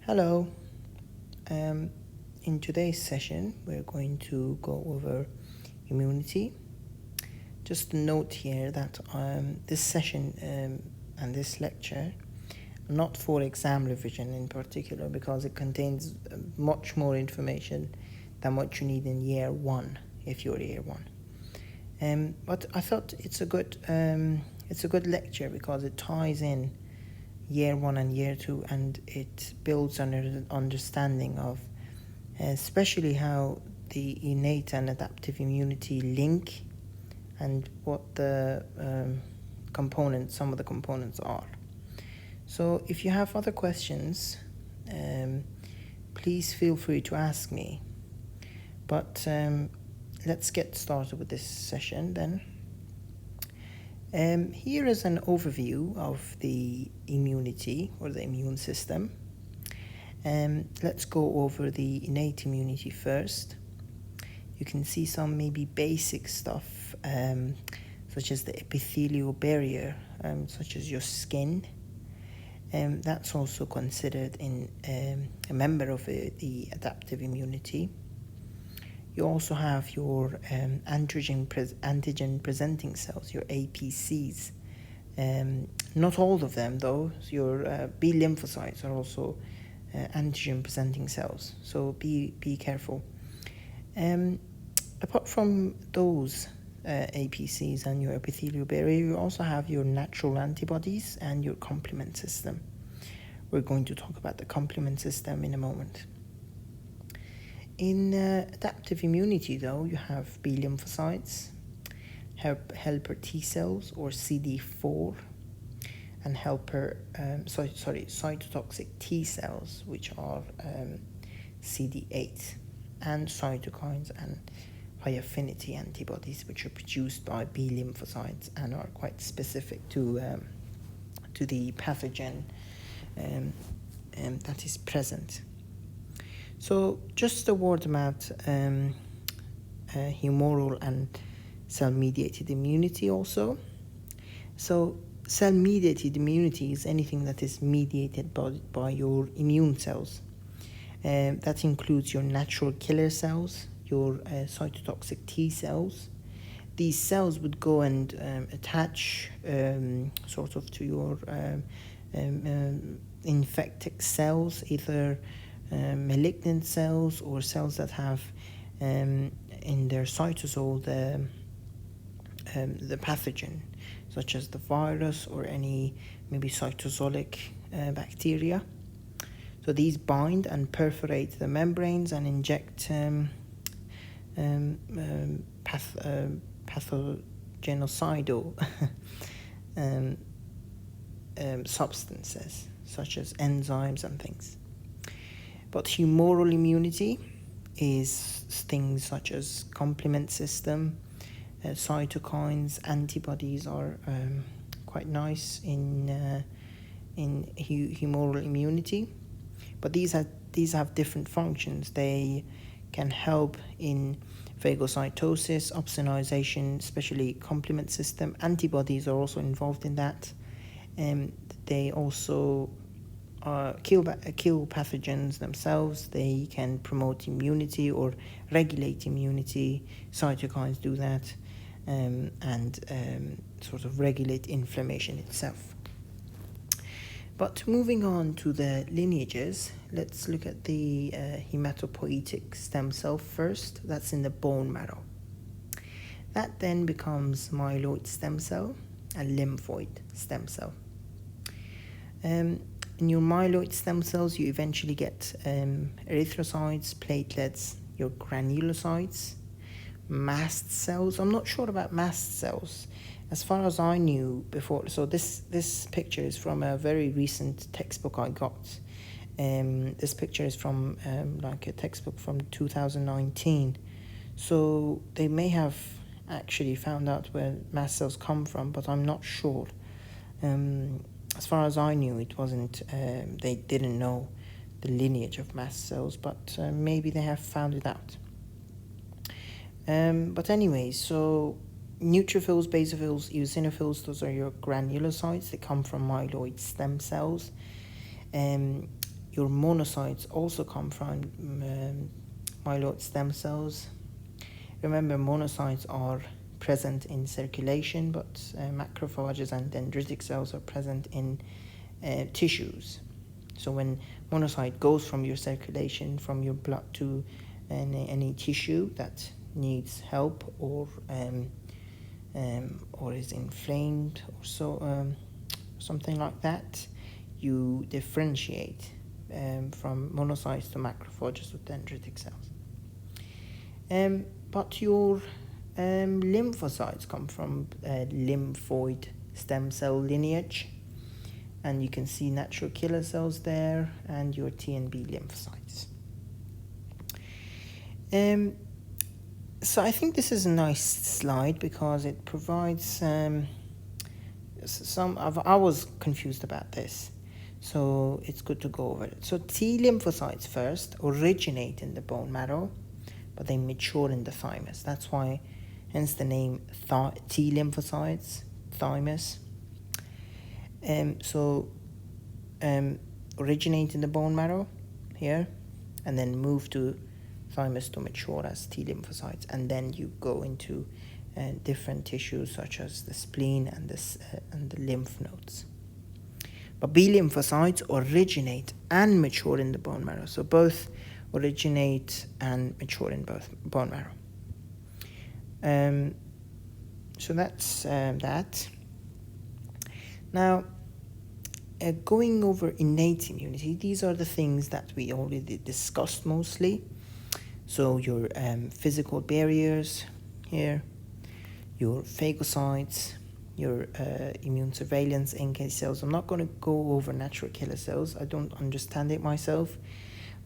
Hello. Um, in today's session, we're going to go over immunity. Just a note here that this session and this lecture are not for exam revision in particular because it contains much more information than what you need in year one if you're year one. But I thought it's a good lecture because it ties in year one and year two, and it builds on an understanding of especially how the innate and adaptive immunity link and what the some of the components are. So if you have other questions, please feel free to ask me. But let's get started with this session then. Here is an overview of the immunity or the immune system. Let's go over the innate immunity first. You can see some maybe basic stuff, such as the epithelial barrier, such as your skin. That's also considered in a member of the adaptive immunity. You also have your antigen presenting cells, your APCs. Not all of them though. Your B lymphocytes are also antigen presenting cells, so be careful. Apart from those APCs and your epithelial barrier, you also have your natural antibodies and your complement system. We're going to talk about the complement system in a moment. In adaptive immunity, though, you have B lymphocytes, helper T cells or CD4, and cytotoxic T cells, which are CD8, and cytokines and high affinity antibodies, which are produced by B lymphocytes and are quite specific to the pathogen that is present. So just a word about humoral and cell-mediated immunity also. So cell-mediated immunity is anything that is mediated by your immune cells. That includes your natural killer cells, your cytotoxic T cells. These cells would go and attach sort of to your infected cells, either malignant cells or cells that have in their cytosol the pathogen, such as the virus or any maybe cytosolic bacteria. So these bind and perforate the membranes and inject pathogenocidal substances, such as enzymes and things. But humoral immunity is things such as complement system, cytokines, antibodies are quite nice in humoral immunity. But these have different functions. They can help in phagocytosis, opsonization, especially complement system. Antibodies are also involved in that. They also kill pathogens themselves. They can promote immunity or regulate immunity. Cytokines do that, and sort of regulate inflammation itself. But moving on to the lineages, let's look at the hematopoietic stem cell first. That's in the bone marrow. That then becomes myeloid stem cell and lymphoid stem cell. In your myeloid stem cells, you eventually get erythrocytes, platelets, your granulocytes, mast cells. I'm not sure about mast cells. As far as I knew before, so this picture is from a very recent textbook I got. This picture is from like a textbook from 2019. So they may have actually found out where mast cells come from, but I'm not sure. As far as I knew, it wasn't. They didn't know the lineage of mast cells, but maybe they have found it out. But anyway, so neutrophils, basophils, eosinophils, those are your granulocytes. They come from myeloid stem cells. your monocytes also come from myeloid stem cells. Remember, monocytes are present in circulation, but macrophages and dendritic cells are present in tissues. So when monocyte goes from your circulation, from your blood to any tissue that needs help or is inflamed or something like that, you differentiate from monocytes to macrophages or dendritic cells. But your lymphocytes come from lymphoid stem cell lineage, and you can see natural killer cells there and your T and B lymphocytes. So I think this is a nice slide because it provides I was confused about this, so it's good to go over it. So T lymphocytes first originate in the bone marrow, but they mature in the thymus. That's why, hence the name T lymphocytes, thymus. Originate in the bone marrow here, and then move to thymus to mature as T lymphocytes, and then you go into different tissues such as the spleen and the lymph nodes. But B lymphocytes originate and mature in the bone marrow, so both originate and mature in both bone marrow. So that's that. Now, going over innate immunity, these are the things that we already discussed mostly. So your physical barriers here, your phagocytes, your immune surveillance NK cells. I'm not going to go over natural killer cells. I don't understand it myself.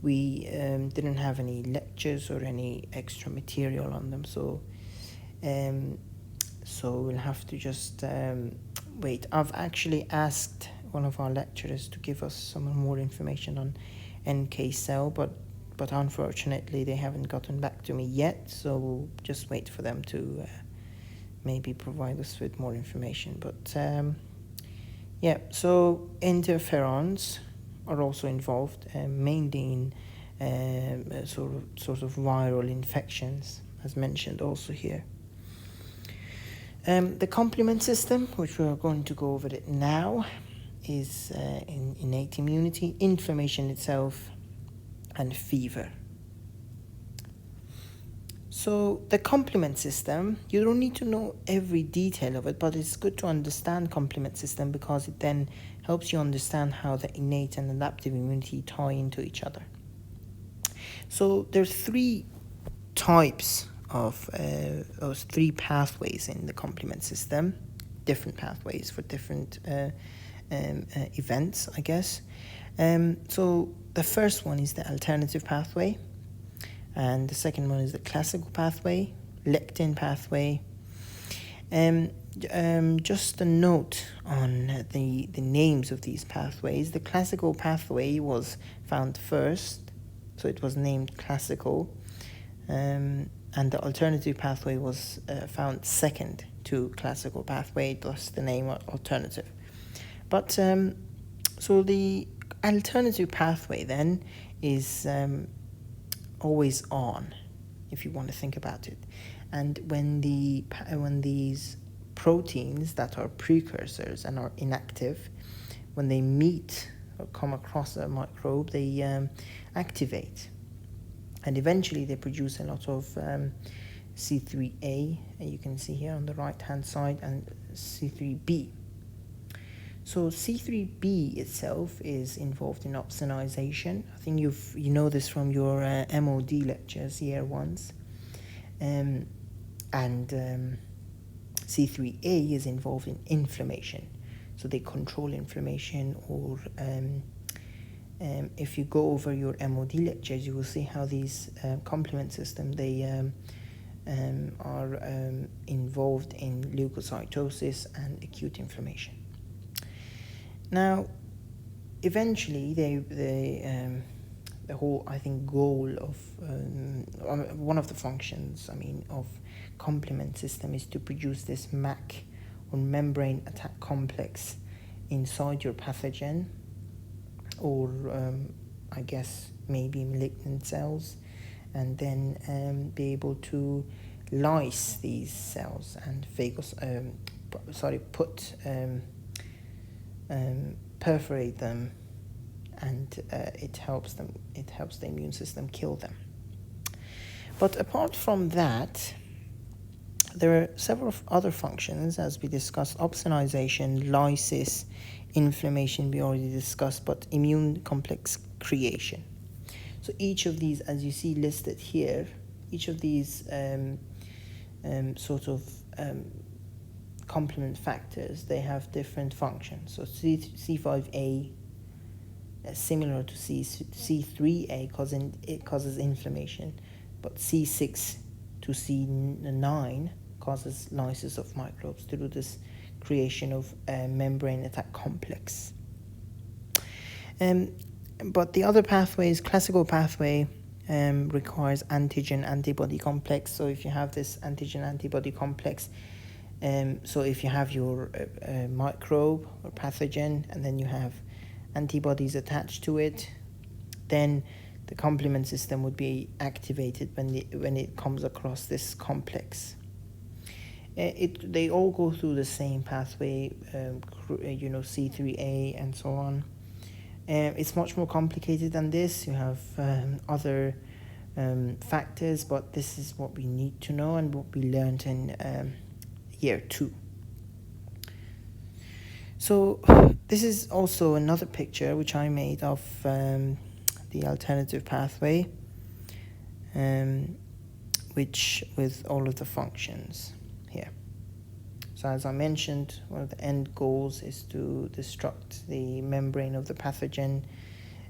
We didn't have any lectures or any extra material on them, so we'll have to just wait. I've actually asked one of our lecturers to give us some more information on NK cell, but unfortunately they haven't gotten back to me yet, so we'll just wait for them to maybe provide us with more information. But so interferons are also involved, mainly in sort of viral infections, as mentioned also here. The complement system, which we are going to go over it now, is in innate immunity, inflammation itself, and fever. So the complement system, you don't need to know every detail of it, but it's good to understand complement system because it then helps you understand how the innate and adaptive immunity tie into each other. So there's three types of those three pathways in the complement system, different pathways for different events, I guess. So the first one is the alternative pathway, and the second one is the classical pathway, lectin pathway. Just a note on the names of these pathways. The classical pathway was found first, so it was named classical, and the alternative pathway was found second to classical pathway, thus the name alternative. But so the alternative pathway then is always on, if you want to think about it. And when these proteins that are precursors and are inactive, when they meet or come across a microbe, they activate, and eventually they produce a lot of C3a, you can see here on the right hand side, and C3b. So C3b itself is involved in opsonization. I think you know this from your MOD lectures, year ones. And C3a is involved in inflammation. So they control inflammation, or if you go over your MOD lectures, you will see how these complement system, they are involved in leukocytosis and acute inflammation. Now, eventually, the whole, I think, goal of one of the functions, of complement system is to produce this MAC, or membrane attack complex, inside your pathogen, or I guess maybe malignant cells, and then be able to lyse these cells and perforate them, and it helps the immune system kill them. But apart from that, there are several other functions, as we discussed: opsonization, lysis, inflammation we already discussed, but immune complex creation. So each of these, as you see listed here, each of these complement factors, they have different functions. So C5a, similar to C3a, it causes inflammation, but C6 to C9 causes lysis of microbes through this creation of membrane attack complex. But the other pathways, classical pathway, requires antigen-antibody complex. So if you have this antigen-antibody complex, so if you have your microbe or pathogen, and then you have antibodies attached to it, then the complement system would be activated when it comes across this complex. They all go through the same pathway, C3a and so on. It's much more complicated than this. You have other factors, but this is what we need to know and what we learned in year 2. So this is also another picture which I made of the alternative pathway, which with all of the functions here. So as I mentioned, one of the end goals is to destruct the membrane of the pathogen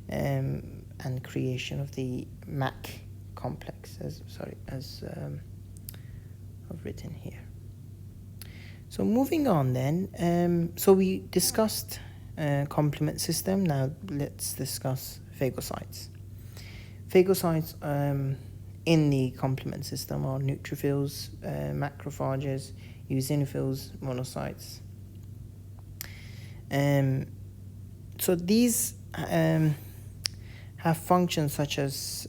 and creation of the MAC complex, as I've written here. So moving on then, so we discussed complement system. Now let's discuss phagocytes. Phagocytes in the complement system are neutrophils, macrophages, eosinophils, monocytes. So these have functions such as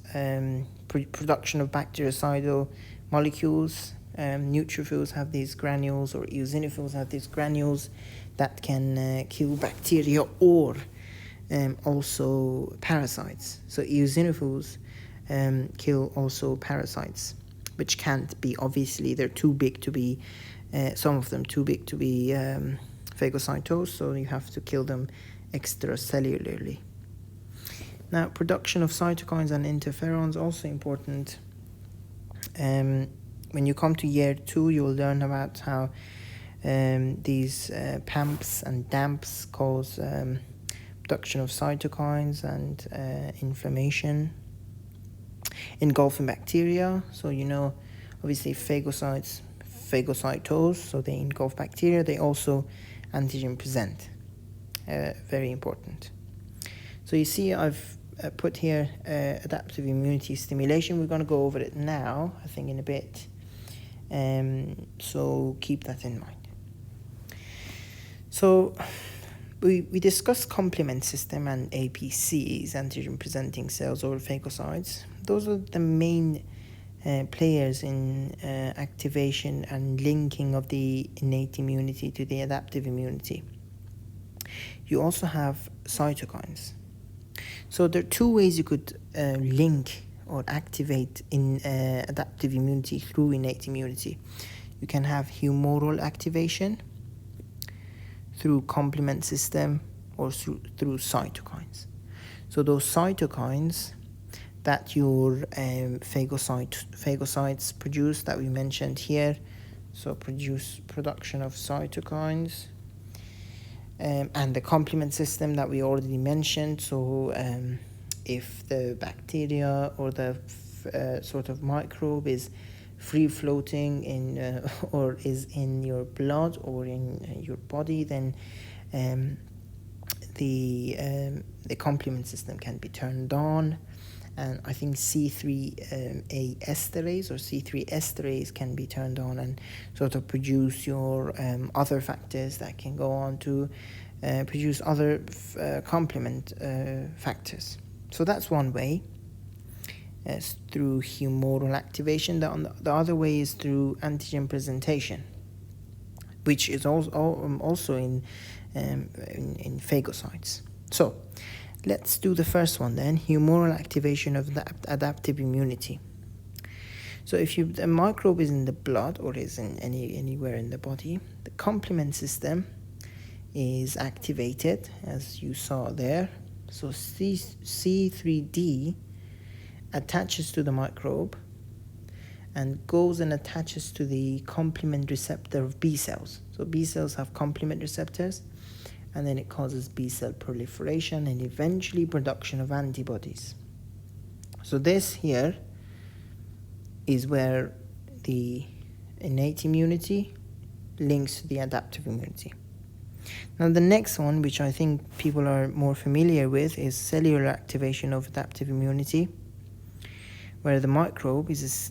production of bactericidal molecules. Neutrophils have these granules, or eosinophils have these granules that can kill bacteria or also parasites. So eosinophils kill also parasites, which can't be, obviously, they're too big to be, some of them too big to be phagocytosed, so you have to kill them extracellularly. Now, production of cytokines and interferons also important. When you come to year 2, you'll learn about how these PAMPs and DAMPs cause production of cytokines and inflammation, engulfing bacteria. So obviously phagocytose, so they engulf bacteria. They also antigen present, very important. So you see I've put here adaptive immunity stimulation. We're going to go over it now, I think, in a bit. So keep that in mind. So we discussed complement system and APCs, antigen presenting cells, or phagocytes. Those are the main players in activation and linking of the innate immunity to the adaptive immunity. You also have cytokines. So there are 2 ways you could link or activate in adaptive immunity through innate immunity. You can have humoral activation through complement system, or through cytokines. So those cytokines that your phagocytes produce, that we mentioned here, so production of cytokines, and the complement system that we already mentioned. So if the bacteria or the sort of microbe is free floating in or is in your blood or in your body, then the complement system can be turned on, and I think C3a esterase or C3 esterase can be turned on and sort of produce your other factors that can go on to produce other complement factors. So that's one way, through humoral activation. The other way is through antigen presentation, which is also in phagocytes. So let's do the first one then, humoral activation of the adaptive immunity. So if the microbe is in the blood or is in anywhere in the body, the complement system is activated, as you saw there. So C3D attaches to the microbe and goes and attaches to the complement receptor of B cells. So B cells have complement receptors, and then it causes B cell proliferation and eventually production of antibodies. So this here is where the innate immunity links to the adaptive immunity. Now the next one, which I think people are more familiar with, is cellular activation of adaptive immunity, where the microbe is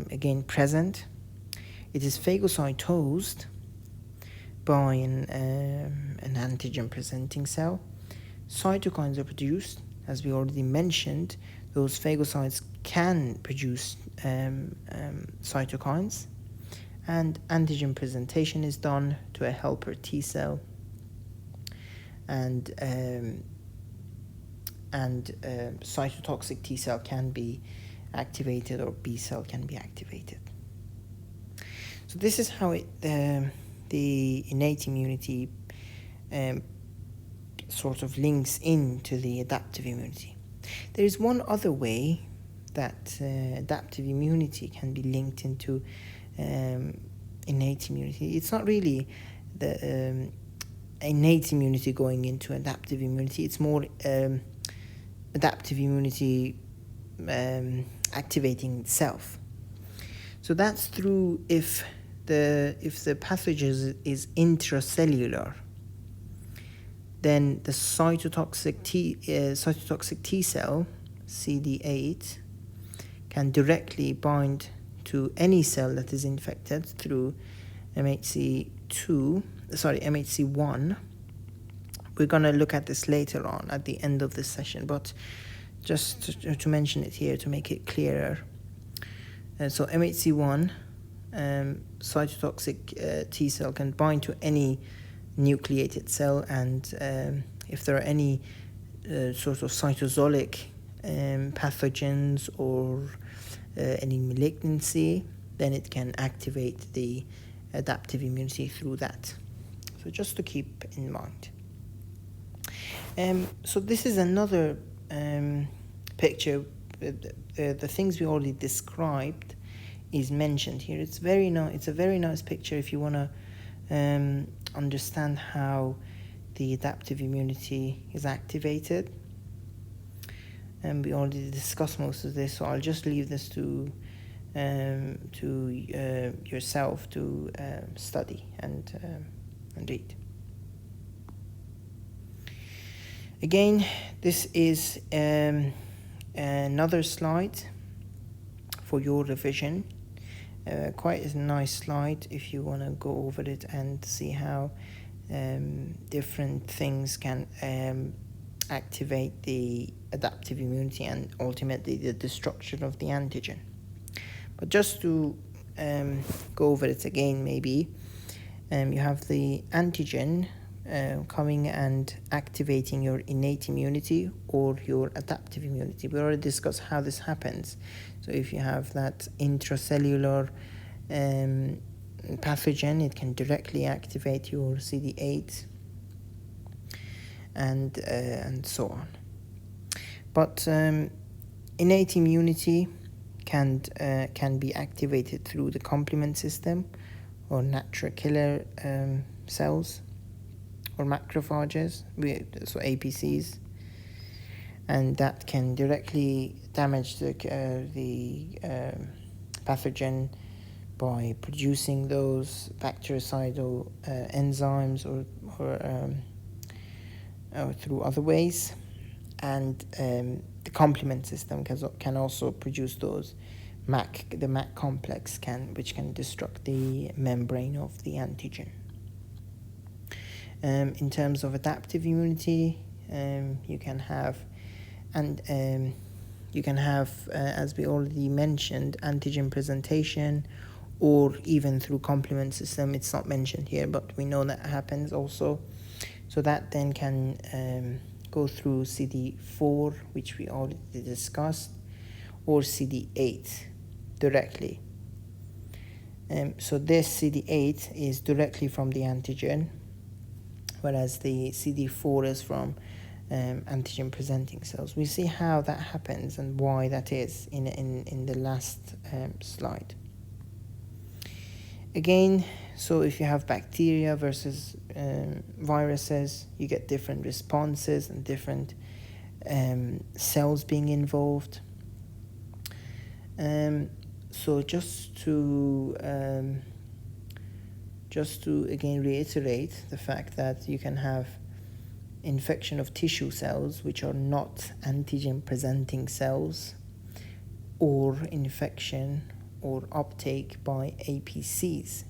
again present. It is phagocytosed by an antigen presenting cell. Cytokines are produced. As we already mentioned, those phagocytes can produce cytokines, and antigen presentation is done to a helper T cell, and cytotoxic T cell can be activated, or B cell can be activated. So this is how the innate immunity sort of links into the adaptive immunity. There is one other way that adaptive immunity can be linked into innate immunity. It's not really the innate immunity going into adaptive immunity. It's more adaptive immunity activating itself. So that's through if the pathogen is intracellular, then the cytotoxic T cell, CD8, can directly bind to any cell that is infected through MHC1. We're going to look at this later on at the end of this session, but just to mention it here to make it clearer. So MHC1, cytotoxic T cell, can bind to any nucleated cell, and if there are any sort of cytosolic pathogens or any malignancy, then it can activate the adaptive immunity through that. So just to keep in mind. So this is another picture. The things we already described is mentioned here. It's very nice. It's a very nice picture if you want to understand how the adaptive immunity is activated. And we already discussed most of this, so I'll just leave this to yourself to study and read. Again, this is another slide for your revision. Quite a nice slide if you want to go over it and see how different things can activate the adaptive immunity and ultimately the destruction of the antigen. But just to go over it again, maybe you have the antigen coming and activating your innate immunity or your adaptive immunity. We already discussed how this happens. So if you have that intracellular pathogen, it can directly activate your CD8 and so on. But innate immunity can be activated through the complement system or natural killer cells or macrophages, so APCs, and that can directly damage the pathogen by producing those bactericidal enzymes or through other ways. And the complement system can also produce those the MAC complex which can destruct the membrane of the antigen. In terms of adaptive immunity, you can have and you can have, as we already mentioned, antigen presentation, or even through complement system. It's not mentioned here, but we know that happens also. So that then can go through CD4, which we already discussed, or CD8 directly. So this CD8 is directly from the antigen, whereas the CD4 is from antigen presenting cells. We see how that happens and why that is in the last slide. Again, so if you have bacteria versus viruses, you get different responses and different cells being involved. So just to again reiterate the fact that you can have infection of tissue cells which are not antigen presenting cells, or infection or uptake by APCs.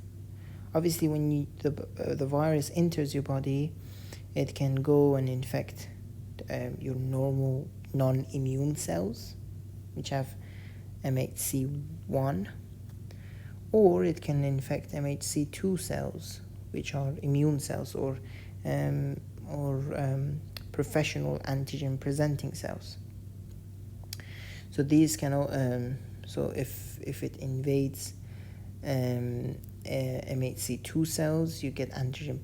Obviously, when the virus enters your body, it can go and infect your normal non-immune cells, which have MHC1, or it can infect MHC2 cells, which are immune cells, or professional antigen presenting cells. So these can so if it invades MHC2 cells, you get antigen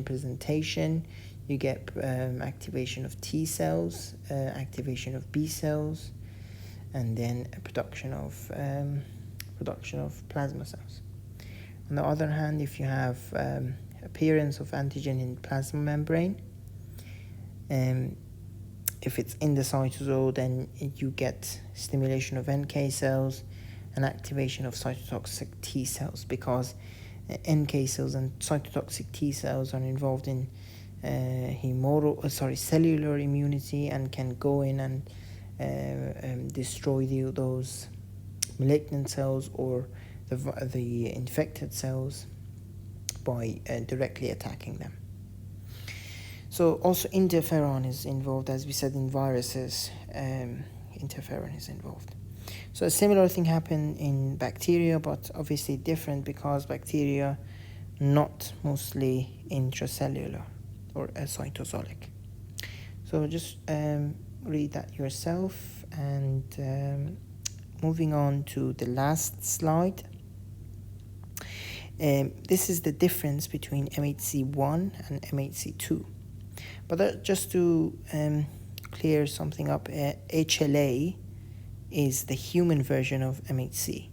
presentation, you get activation of T cells, activation of B cells, and then a production of plasma cells. On the other hand, if you have appearance of antigen in plasma membrane, if it's in the cytosol, then you get stimulation of NK cells and activation of cytotoxic T cells, because NK cells and cytotoxic T cells are involved in cellular immunity, and can go in and destroy those malignant cells or the infected cells by directly attacking them. So also interferon is involved, as we said in viruses. Interferon is involved. So a similar thing happened in bacteria, but obviously different, because bacteria not mostly intracellular or cytosolic. So just read that yourself, and moving on to the last slide. This is the difference between MHC1 and MHC2. But just to clear something up, HLA is the human version of MHC.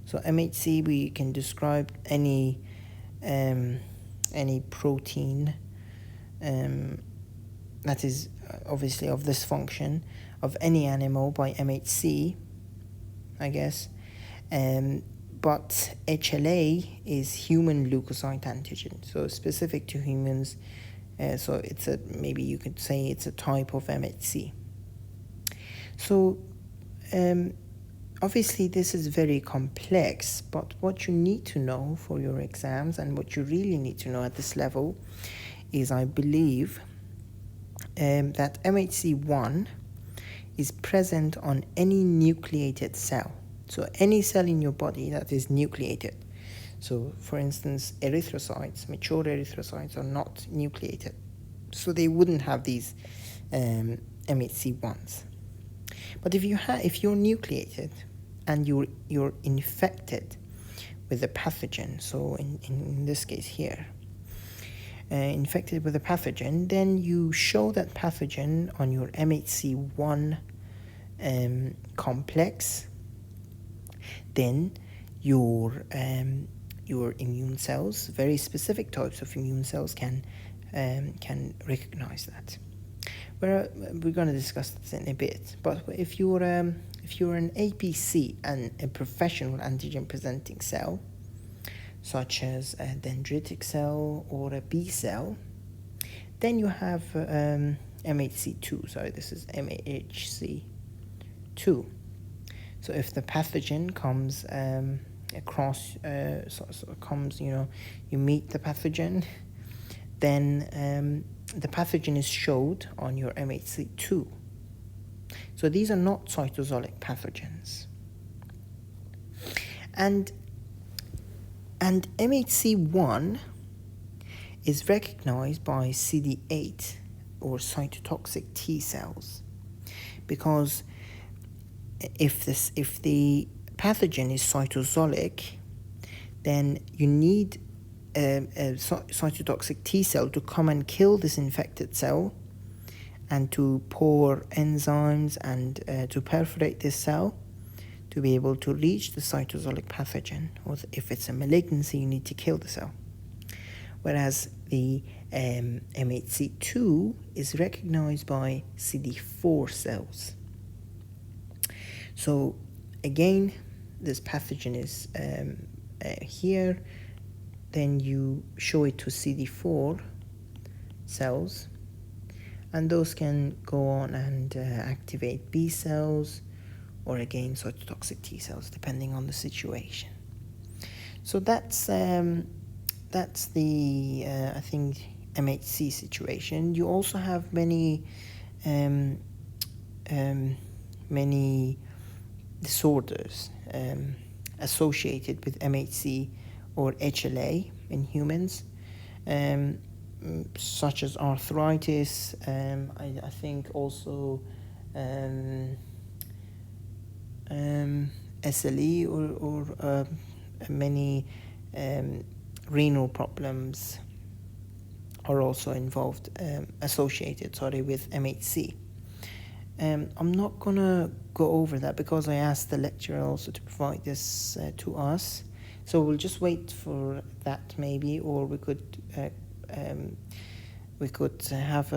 So MHC, we can describe any protein that is obviously of this function of any animal by MHC, I guess. But HLA is human leukocyte antigen, so specific to humans. So it's maybe you could say it's a type of MHC. So obviously this is very complex, but what you need to know for your exams, and what you really need to know at this level, is I believe that MHC1 is present on any nucleated cell. So any cell in your body that is nucleated. So for instance, erythrocytes, mature erythrocytes, are not nucleated, so they wouldn't have these MHC1s. But if you're nucleated and you're infected with a pathogen, so in this case here, infected with a pathogen, then you show that pathogen on your MHC1 complex. Then your immune cells, very specific types of immune cells, can recognize that. We're going to discuss this in a bit. But if you're an APC and a professional antigen presenting cell, such as a dendritic cell or a B cell, then you have MHC2. Sorry, this is MHC2. So if the pathogen comes across, you meet the pathogen, then the pathogen is showed on your MHC2. So these are not cytosolic pathogens. And MHC1 is recognized by CD8 or cytotoxic T cells, because if the pathogen is cytosolic, then you need a cytotoxic T cell to come and kill this infected cell and to pour enzymes and to perforate this cell to be able to reach the cytosolic pathogen. Or if it's a malignancy, you need to kill the cell. Whereas the MHC2 is recognized by CD4 cells. So again, this pathogen is here, then you show it to CD4 cells, and those can go on and activate B cells or again cytotoxic T cells, depending on the situation. So that's the I think MHC situation. You also have many disorders associated with MHC or HLA in humans, such as arthritis. I think also SLE or many renal problems are also involved, associated with MHC. I'm not gonna go over that because I asked the lecturer also to provide this to us, so we'll just wait for that maybe, or we could have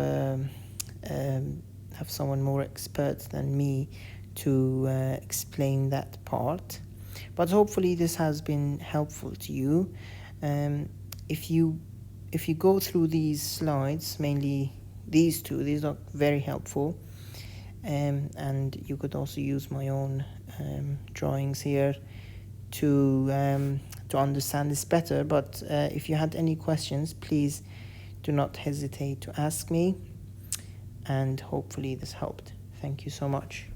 someone more expert than me to explain that part. But hopefully this has been helpful to you. If you go through these slides, mainly these two, these are very helpful. And you could also use my own drawings here to understand this better. But if you had any questions, please do not hesitate to ask me, and hopefully this helped. Thank you so much.